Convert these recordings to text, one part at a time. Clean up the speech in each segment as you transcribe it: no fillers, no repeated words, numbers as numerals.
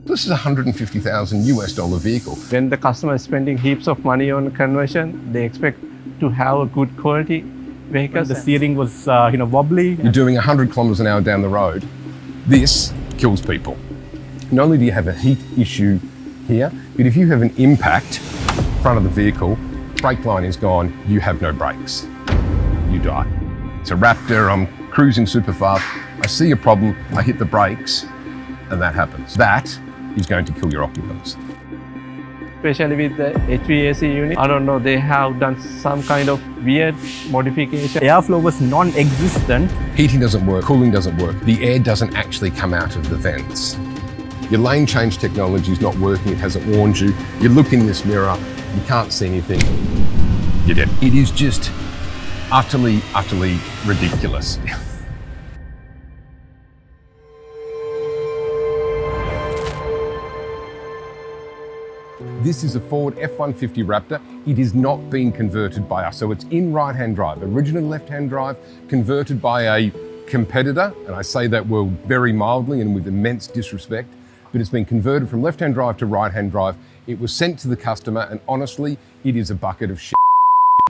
This is a $150,000 vehicle. When the customer is spending heaps of money on conversion, they expect to have a good quality vehicle. The steering was wobbly. You're doing 100 kilometers an hour down the road. This kills people. Not only do you have a heat issue here, but if you have an impact front of the vehicle, brake line is gone, you have no brakes. You die. It's a Raptor, I'm cruising super fast, I see a problem, I hit the brakes, and that happens. That is going to kill your occupants. Especially with the HVAC unit, I don't know, they have done some kind of weird modification. Airflow was non-existent. Heating doesn't work, cooling doesn't work, the air doesn't actually come out of the vents. Your lane change technology is not working, it hasn't warned you. You look in this mirror, you can't see anything, you're dead. It is just utterly, utterly ridiculous. This is a Ford F-150 Raptor. It is not being converted by us. So it's in right-hand drive, originally left-hand drive, converted by a competitor. And I say that word very mildly and with immense disrespect, but it's been converted from left-hand drive to right-hand drive. It was sent to the customer and honestly, it is a bucket of shit.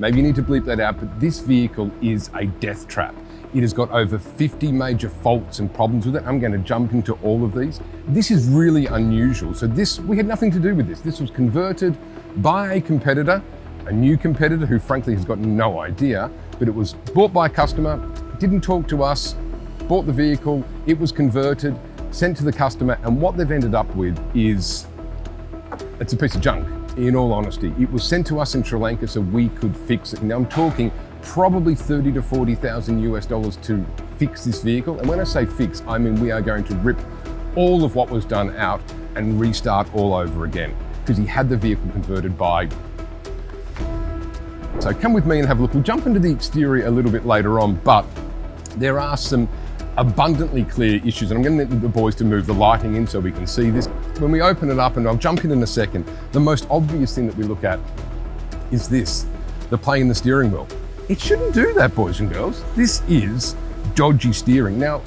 Maybe you need to bleep that out, but this vehicle is a death trap. It has got over 50 major faults and problems with it. I'm going to jump into all of these. This is really unusual. So we had nothing to do with this. This was converted by a competitor, a new competitor who frankly has got no idea, but it was bought by a customer, didn't talk to us, bought the vehicle, it was converted, sent to the customer, and what they've ended up with is, it's a piece of junk, in all honesty. It was sent to us in Sri Lanka so we could fix it. Now I'm talking probably $30,000 to $40,000 to fix this vehicle. And when I say fix, I mean we are going to rip all of what was done out and restart all over again because he had the vehicle converted by. So come with me and have a look. We'll jump into the exterior a little bit later on, but there are some abundantly clear issues. And I'm going to need the boys to move the lighting in so we can see this. When we open it up, and I'll jump in a second, the most obvious thing that we look at is this, the play in the steering wheel. It shouldn't do that, boys and girls. This is dodgy steering. Now,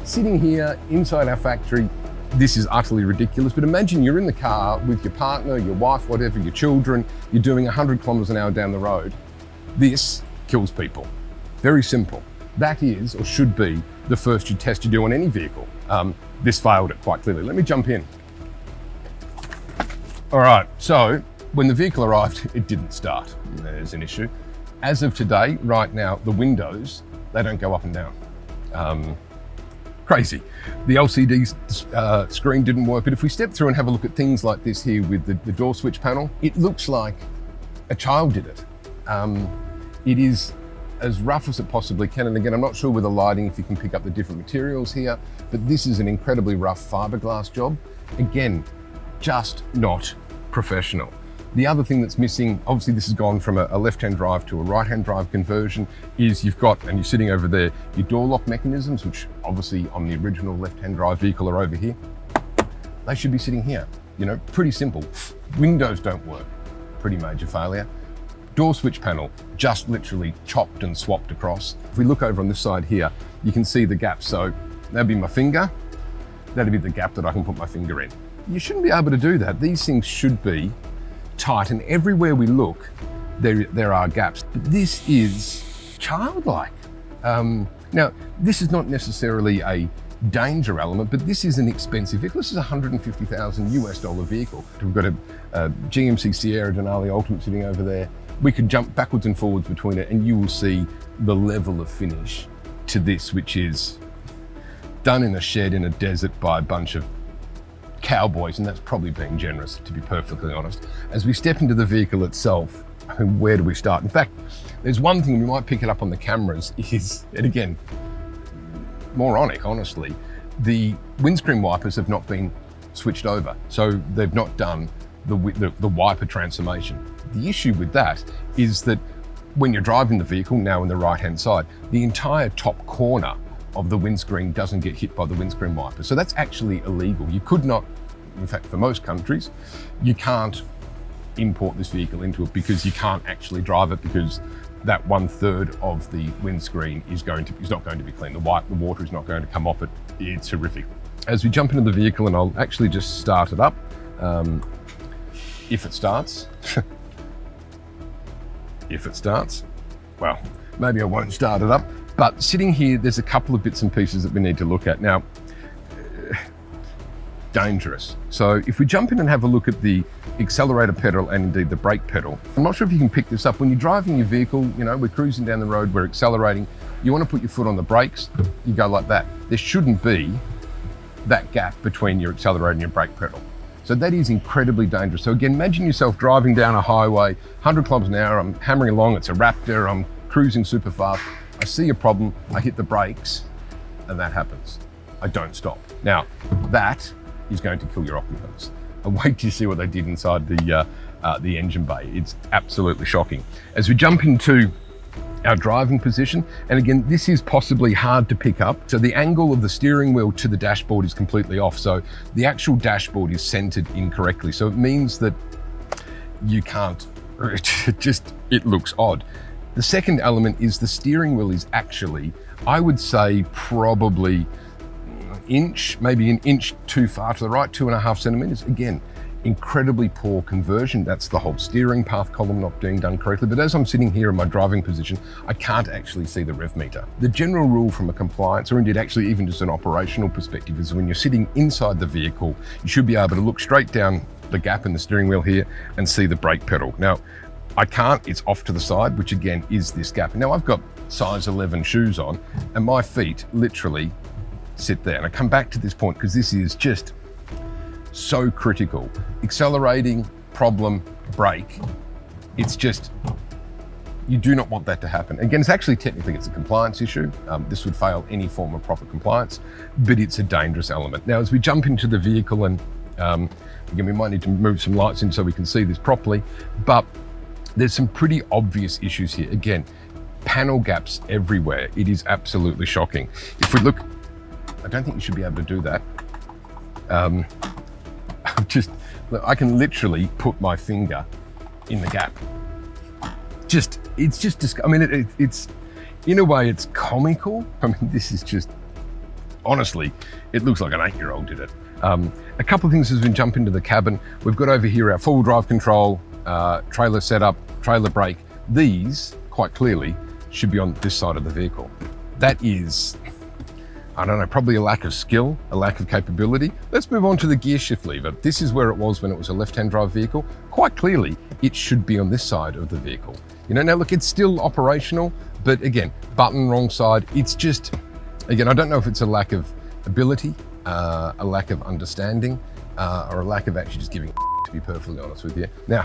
sitting here inside our factory, this is utterly ridiculous, but imagine you're in the car with your partner, your wife, whatever, your children, you're doing 100 kilometers an hour down the road. This kills people. Very simple. That is, or should be, the first test you do on any vehicle. This failed it quite clearly. Let me jump in. All right, so when the vehicle arrived, it didn't start. There's an issue. As of today, right now, the windows, they don't go up and down. Crazy. The LCD screen didn't work, but if we step through and have a look at things like this here with the door switch panel, it looks like a child did it. It is as rough as it possibly can. And again, I'm not sure with the lighting if you can pick up the different materials here, but this is an incredibly rough fiberglass job. Again, just not professional. The other thing that's missing, obviously this has gone from a left-hand drive to a right-hand drive conversion, is you've got, and you're sitting over there, your door lock mechanisms, which obviously on the original left-hand drive vehicle are over here. They should be sitting here. You know, pretty simple. Windows don't work, pretty major failure. Door switch panel, just literally chopped and swapped across. If we look over on this side here, you can see the gap. So that'd be my finger, that'd be the gap that I can put my finger in. You shouldn't be able to do that. These things should be tight, and everywhere we look, there are gaps. But this is childlike. Now, this is not necessarily a danger element, but this is an expensive vehicle. This is a $150,000 vehicle. We've got a GMC Sierra Denali Ultimate sitting over there. We could jump backwards and forwards between it, and you will see the level of finish to this, which is done in a shed in a desert by a bunch of cowboys, and that's probably being generous, to be perfectly honest. As we step into the vehicle itself, where do we start? In fact, there's one thing we might pick it up on the cameras is, and again, moronic, honestly, the windscreen wipers have not been switched over. So they've not done the wiper transformation. The issue with that is that when you're driving the vehicle, now on the right-hand side, the entire top corner of the windscreen doesn't get hit by the windscreen wiper. So that's actually illegal. You could not, in fact, for most countries, you can't import this vehicle into it because you can't actually drive it because that 1/3 of the windscreen is not going to be clean. The water is not going to come off it. It's horrific. as we jump into the vehicle, and I'll actually just start it up, if it starts. If it starts, well, maybe I won't start it up, but sitting here, there's a couple of bits and pieces that we need to look at. Now, dangerous. So if we jump in and have a look at the accelerator pedal and indeed the brake pedal, I'm not sure if you can pick this up. When you're driving your vehicle, you know, we're cruising down the road, we're accelerating, you want to put your foot on the brakes, you go like that. There shouldn't be that gap between your accelerator and your brake pedal. So that is incredibly dangerous. So again, imagine yourself driving down a highway, 100 kilometers an hour, I'm hammering along, it's a Raptor, I'm cruising super fast, I see a problem, I hit the brakes, and that happens. I don't stop. Now, that is going to kill your occupants. And wait till you see what they did inside the engine bay. It's absolutely shocking. As we jump into our driving position, and again, this is possibly hard to pick up. So the angle of the steering wheel to the dashboard is completely off. So the actual dashboard is centered incorrectly. So it means that you can't, it looks odd. The second element is the steering wheel is actually, I would say probably maybe an inch too far to the right, 2.5 centimeters. Again, incredibly poor conversion. That's the whole steering path column not being done correctly. But as I'm sitting here in my driving position, I can't actually see the rev meter. The general rule from a compliance, or indeed actually even just an operational perspective, is when you're sitting inside the vehicle, you should be able to look straight down the gap in the steering wheel here and see the brake pedal. Now, I can't, it's off to the side, which again is this gap. Now I've got size 11 shoes on and my feet literally sit there. And I come back to this point because this is just so critical. Accelerating, problem, brake. It's just, you do not want that to happen. Again, it's actually technically it's a compliance issue. This would fail any form of proper compliance, but it's a dangerous element. Now, as we jump into the vehicle and again, we might need to move some lights in so we can see this properly, but there's some pretty obvious issues here. Again, panel gaps everywhere. It is absolutely shocking. If we look, I don't think you should be able to do that. Look, I can literally put my finger in the gap. I mean, it's in a way it's comical. I mean, this is just, honestly, it looks like an 8-year-old did it. A couple of things as we jump into the cabin. We've got over here our four-wheel drive control, trailer setup, trailer brake. These, quite clearly, should be on this side of the vehicle. That is, I don't know, probably a lack of skill, a lack of capability. Let's move on to the gear shift lever. This is where it was when it was a left-hand drive vehicle. Quite clearly, it should be on this side of the vehicle. You know, now look, it's still operational, but again, button wrong side. It's just, again, I don't know if it's a lack of ability, a lack of understanding, or a lack of actually just giving to be perfectly honest with you. Now,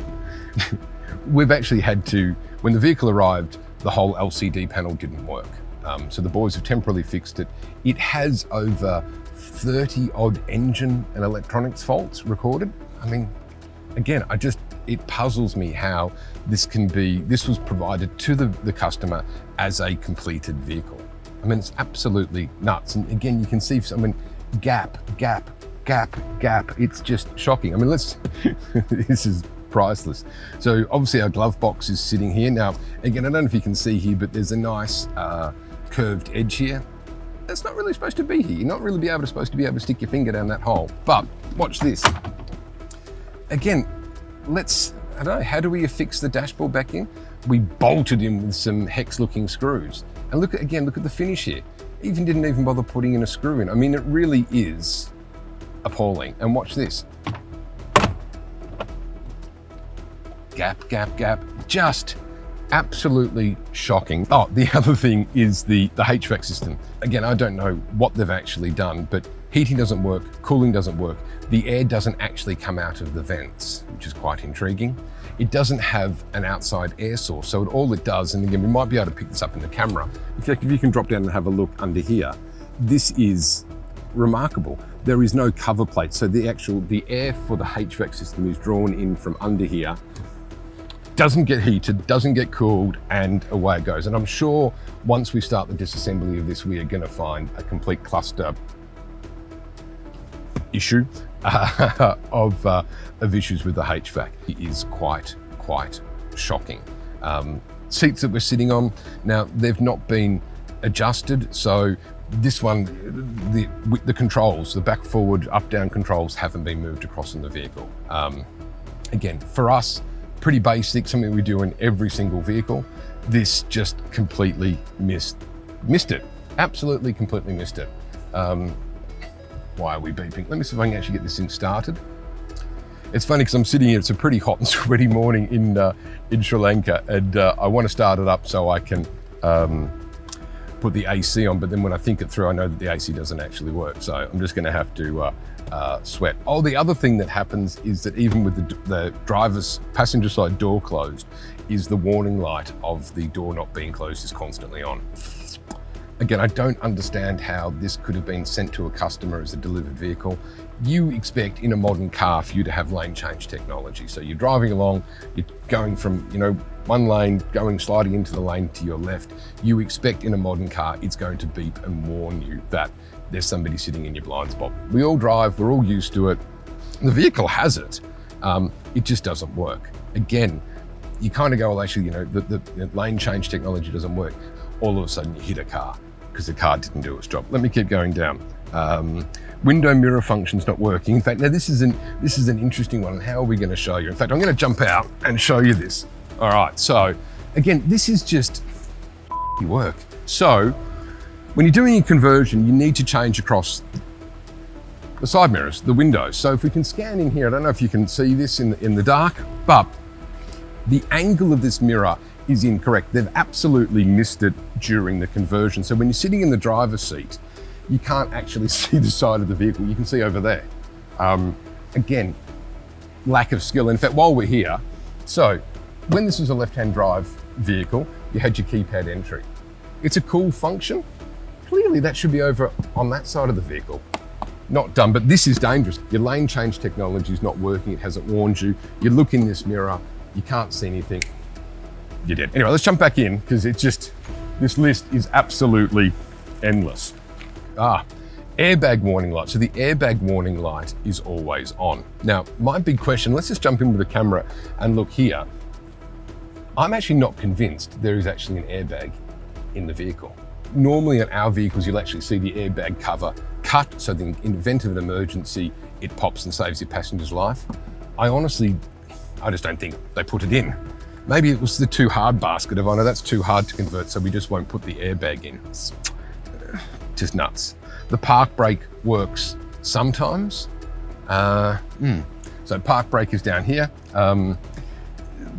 we've actually had to, when the vehicle arrived, the whole LCD panel didn't work. So the boys have temporarily fixed it. It has over 30 odd engine and electronics faults recorded. I mean, again, it puzzles me how this was provided to the customer as a completed vehicle. I mean, it's absolutely nuts. And again, you can see, gap. It's just shocking. I mean, this is priceless. So obviously our glove box is sitting here. Now, again, I don't know if you can see here, but there's a nice curved edge here. That's not really supposed to be here. You're not really supposed to be able to stick your finger down that hole. But watch this. Again, I don't know, how do we affix the dashboard back in? We bolted in with some hex-looking screws. And look at the finish here. Didn't even bother putting in a screw in. I mean, it really is appalling. And watch this. Gap. Just absolutely shocking. Oh, the other thing is the HVAC system. Again, I don't know what they've actually done, but heating doesn't work, cooling doesn't work. The air doesn't actually come out of the vents, which is quite intriguing. It doesn't have an outside air source. So all it does, and again, we might be able to pick this up in the camera. If you can drop down and have a look under here, this is remarkable. There is no cover plate. So the air for the HVAC system is drawn in from under here, doesn't get heated, doesn't get cooled, and away it goes. And I'm sure once we start the disassembly of this, we are going to find a complete cluster issue of issues with the HVAC. It is quite shocking. Seats that we're sitting on, now they've not been adjusted, so This one, the controls, the back, forward, up, down controls haven't been moved across in the vehicle. Again, for us, pretty basic, something we do in every single vehicle. This just completely missed it. Absolutely, completely missed it. Why are we beeping? Let me see if I can actually get this thing started. It's funny because I'm sitting here, it's a pretty hot and sweaty morning in Sri Lanka, and I want to start it up so I can put the AC on, but then when I think it through, I know that the AC doesn't actually work. So I'm just gonna have to sweat. Oh, the other thing that happens is that even with the driver's passenger side door closed, is the warning light of the door not being closed is constantly on. Again, I don't understand how this could have been sent to a customer as a delivered vehicle. You expect in a modern car for you to have lane change technology. So you're driving along, you're going from, one lane, sliding into the lane to your left. You expect in a modern car, it's going to beep and warn you that there's somebody sitting in your blind spot. We all drive, we're all used to it. The vehicle has it, it just doesn't work. Again, you kind of go, well, actually, the lane change technology doesn't work. All of a sudden you hit a car because the car didn't do its job. Let me keep going down. Window mirror function's not working. In fact, now this is an interesting one. How are we going to show you? In fact, I'm going to jump out and show you this. All right, so again, this is just work. So when you're doing a conversion, you need to change across the side mirrors, the windows. So if we can scan in here, I don't know if you can see this in the dark, but the angle of this mirror is incorrect. They've absolutely missed it during the conversion. So when you're sitting in the driver's seat, you can't actually see the side of the vehicle. You can see over there. Again, lack of skill. In fact, while we're here, so when this was a left-hand drive vehicle, you had your keypad entry. It's a cool function. Clearly that should be over on that side of the vehicle. Not done, but this is dangerous. Your lane change technology is not working. It hasn't warned you. You look in this mirror, you can't see anything. You're dead. Anyway, let's jump back in because this list is absolutely endless. Airbag warning light. So the airbag warning light is always on. Now, my big question, let's just jump in with the camera and look here. I'm actually not convinced there is actually an airbag in the vehicle. Normally in our vehicles, you'll actually see the airbag cover cut, so that in event of an emergency, it pops and saves your passenger's life. I just don't think they put it in. Maybe it was the too hard basket of, no, that's too hard to convert, so we just won't put the airbag in. It's just nuts. The park brake works sometimes. So park brake is down here.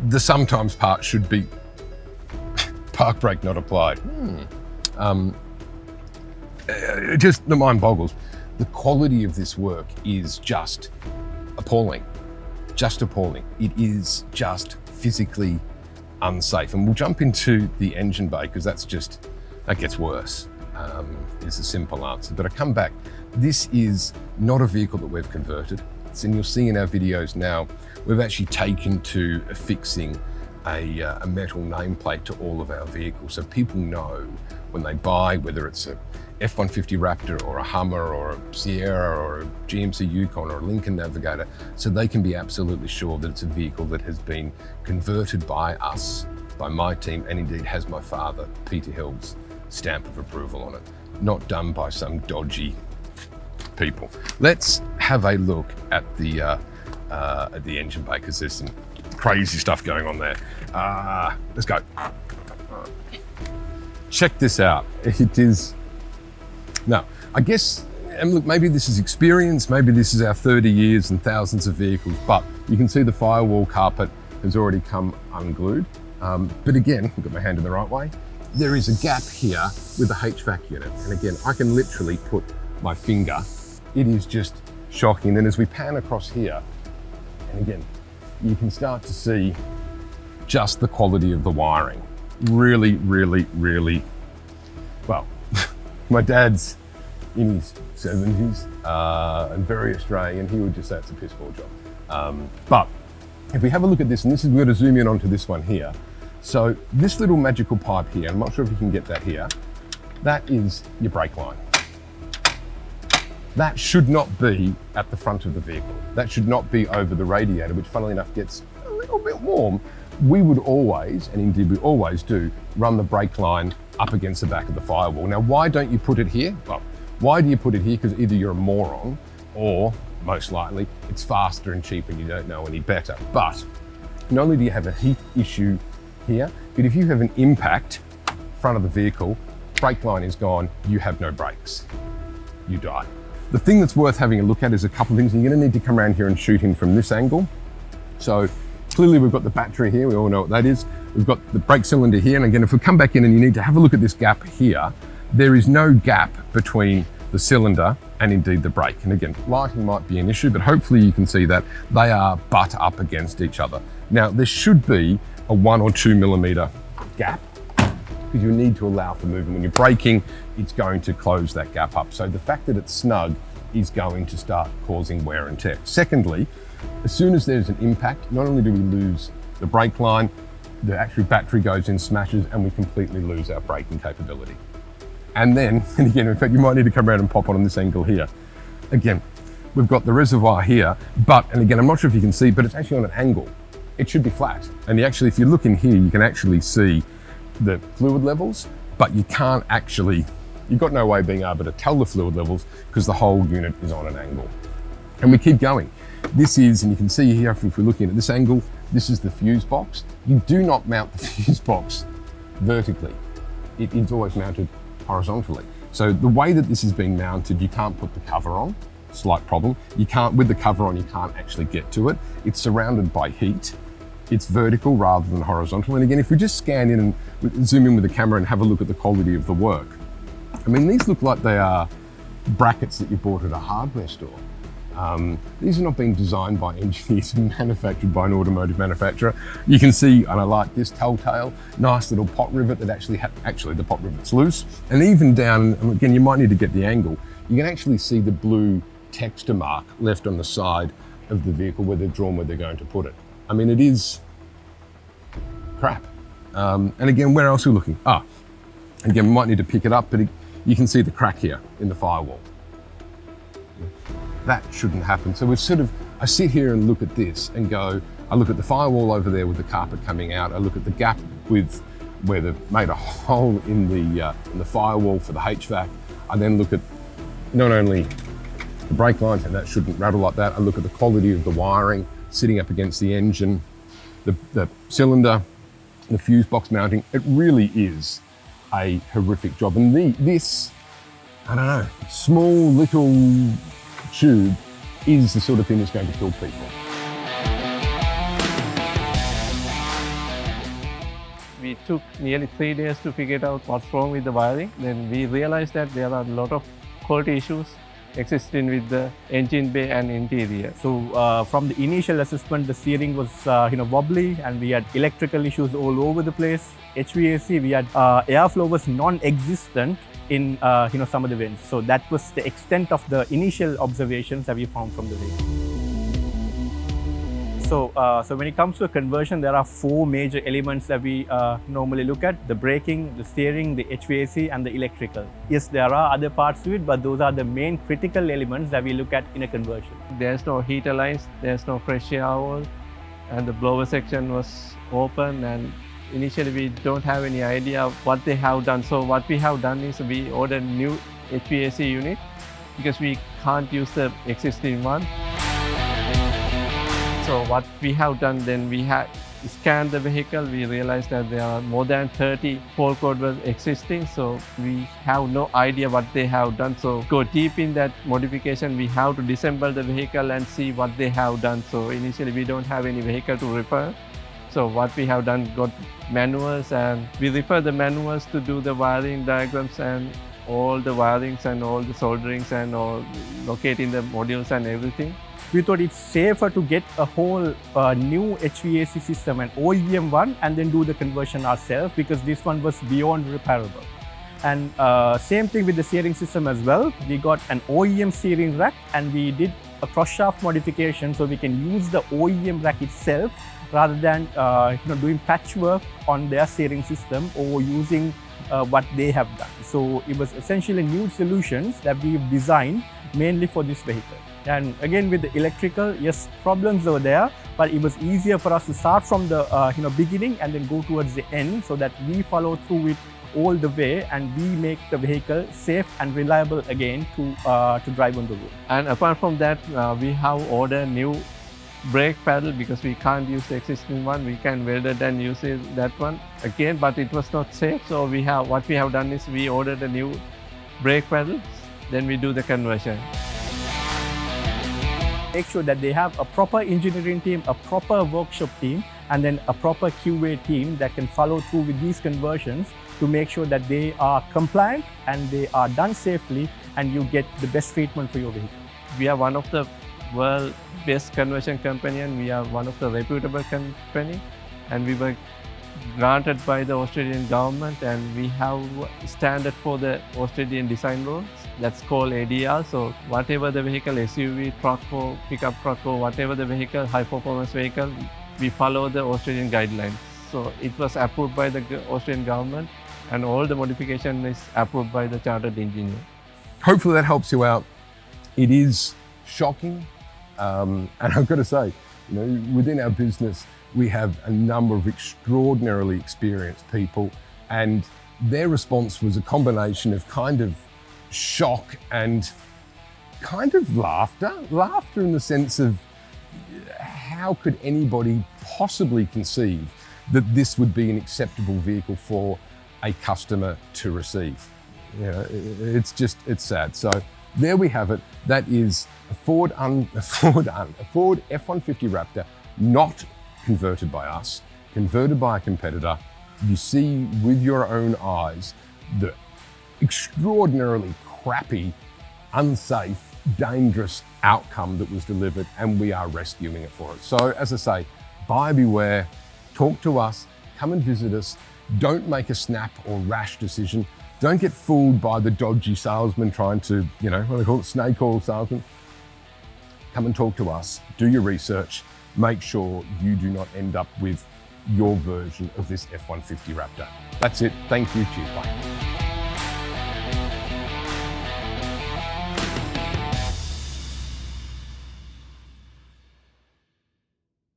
The sometimes part should be park brake not applied. Just the mind boggles. The quality of this work is just appalling. Just appalling. It is just physically unsafe. And we'll jump into the engine bay because that gets worse. Is a simple answer. But I come back, this is not a vehicle that we've converted. And you'll see in our videos now, we've actually taken to affixing a metal nameplate to all of our vehicles. So people know when they buy, whether it's a F-150 Raptor or a Hummer or a Sierra or a GMC Yukon or a Lincoln Navigator, so they can be absolutely sure that it's a vehicle that has been converted by us, by my team, and indeed has my father, Peter Hill's stamp of approval on it, not done by some dodgy people. Let's have a look at the engine bay because there's some crazy stuff going on there. Let's go. Check this out. It is, now, I guess, and look, maybe this is experience, maybe this is our 30 years and thousands of vehicles, but you can see the firewall carpet has already come unglued. But again, I've got my hand in the right way. There is a gap here with the HVAC unit. And again, I can literally put my finger. It is just shocking. Then as we pan across here, and again, you can start to see just the quality of the wiring. Really, really, really, well, my dad's in his 70s and very Australian. He would just say it's a piss poor job. But if we have a look at this, and this is, we're going to zoom in onto this one here. So this little magical pipe here, I'm not sure if you can get that here, that is your brake line. That should not be at the front of the vehicle. That should not be over the radiator, which funnily enough gets a little bit warm. We would always, and indeed we always do, run the brake line up against the back of the firewall. Now, why don't you put it here? Well, why do you put it here? Because either you're a moron or most likely it's faster and cheaper and you don't know any better. But not only do you have a heat issue here, but if you have an impact front of the vehicle, brake line is gone, you have no brakes, you die. The thing that's worth having a look at is a couple of things. You're going to need to come around here and shoot in from this angle. So clearly we've got the battery here, we all know what that is. We've got the brake cylinder here, and again, if we come back in and you need to have a look at this gap here, there is no gap between the cylinder and indeed the brake. And again, lighting might be an issue, but hopefully you can see that they are butt up against each other. Now, there should be a 1 or 2 millimeter gap, because you need to allow for movement. When you're braking, it's going to close that gap up. So the fact that it's snug is going to start causing wear and tear. Secondly, as soon as there's an impact, not only do we lose the brake line, the actual battery goes in, smashes, and we completely lose our braking capability. And then, and again, in fact, you might need to come around and pop on this angle here. Again, we've got the reservoir here, but, and again, I'm not sure if you can see, but it's actually on an angle. It should be flat. And actually, if you look in here, you can actually see the fluid levels, but you can't actually, you've got no way of being able to tell the fluid levels because the whole unit is on an angle. And we keep going. This is, and you can see here, if we're looking at this angle, this is the fuse box. You do not mount the fuse box vertically. It is always mounted horizontally. So the way that this is being mounted, you can't put the cover on, slight problem. You can't, with the cover on, you can't actually get to it. It's surrounded by heat. It's vertical rather than horizontal. And again, if we just scan in and zoom in with the camera and have a look at the quality of the work, I mean, these look like they are brackets that you bought at a hardware store. These are not being designed by engineers and manufactured by an automotive manufacturer. You can see, and I like this telltale, nice little pot rivet that actually the pot rivet's loose. And even down, and again, you might need to get the angle, you can actually see the blue texture mark left on the side of the vehicle where they've drawn where they're going to put it. I mean, it is crap. And again, where else are we looking? Again, we might need to pick it up, but you can see the crack here in the firewall. That shouldn't happen. So I sit here and look at this and go, I look at the firewall over there with the carpet coming out. I look at the gap with where they've made a hole in the firewall for the HVAC. I then look at not only the brake lines, and that shouldn't rattle like that. I look at the quality of the wiring sitting up against the engine, the cylinder, the fuse box mounting. It really is a horrific job. And this, I don't know, small little tube is the sort of thing that's going to kill people. We took nearly 3 days to figure out what's wrong with the wiring. Then we realized that there are a lot of quality issues existing with the engine bay and interior. So from the initial assessment, the steering was wobbly, and we had electrical issues all over the place. HVAC, we had airflow was non-existent in some of the vents. So that was the extent of the initial observations that we found from the vehicle. So when it comes to a conversion, there are 4 major elements that we normally look at: the braking, the steering, the HVAC, and the electrical. Yes, there are other parts to it, but those are the main critical elements that we look at in a conversion. There's no heater lines, there's no fresh air hole, and the blower section was open, and initially we don't have any idea of what they have done. So what we have done is we ordered a new HVAC unit because we can't use the existing one. So what we have done then, we have scanned the vehicle. We realized that there are more than 30 fault codes were existing. So we have no idea what they have done. So go deep in that modification. We have to disassemble the vehicle and see what they have done. So initially we don't have any vehicle to repair. So what we have done, got manuals, and we refer the manuals to do the wiring diagrams and all the wirings and all the solderings and all locating the modules and everything. We thought it's safer to get a whole new HVAC system, an OEM one, and then do the conversion ourselves, because this one was beyond repairable. And same thing with the steering system as well. We got an OEM steering rack, and we did a cross-shaft modification so we can use the OEM rack itself rather than doing patchwork on their steering system or using what they have done. So it was essentially new solutions that we've designed mainly for this vehicle. And again, with the electrical, yes, problems were there, but it was easier for us to start from the beginning and then go towards the end, so that we follow through with all the way, and we make the vehicle safe and reliable again to drive on the road. And apart from that, we have ordered new brake pedal because we can't use the existing one. We can weld it and use that one again, but it was not safe. So what we have done is we ordered a new brake pedals, then we do the conversion. Make sure that they have a proper engineering team, a proper workshop team, and then a proper QA team that can follow through with these conversions to make sure that they are compliant and they are done safely and you get the best treatment for your vehicle. We are one of the world's best conversion company, and we are one of the reputable company, and we were granted by the Australian government, and we have standard for the Australian design rules that's called ADR. So whatever the vehicle, SUV, truck or pickup truck or whatever the vehicle, high performance vehicle, we follow the Australian guidelines. So it was approved by the Australian government, and all the modification is approved by the chartered engineer. Hopefully that helps you out. It is shocking, and I've got to say, within our business, we have a number of extraordinarily experienced people, and their response was a combination of kind of shock and kind of laughter. Laughter in the sense of, how could anybody possibly conceive that this would be an acceptable vehicle for a customer to receive? It's sad. So there we have it. That is a Ford F-150 Raptor, not converted by us, converted by a competitor. You see with your own eyes the extraordinarily crappy, unsafe, dangerous outcome that was delivered, and we are rescuing it for it. So as I say, buyer beware, talk to us, come and visit us. Don't make a snap or rash decision. Don't get fooled by the dodgy salesman trying to, what do they call it, snake oil salesman. Come and talk to us, do your research, make sure you do not end up with your version of this F-150 Raptor. That's it, thank you, cheers, bye.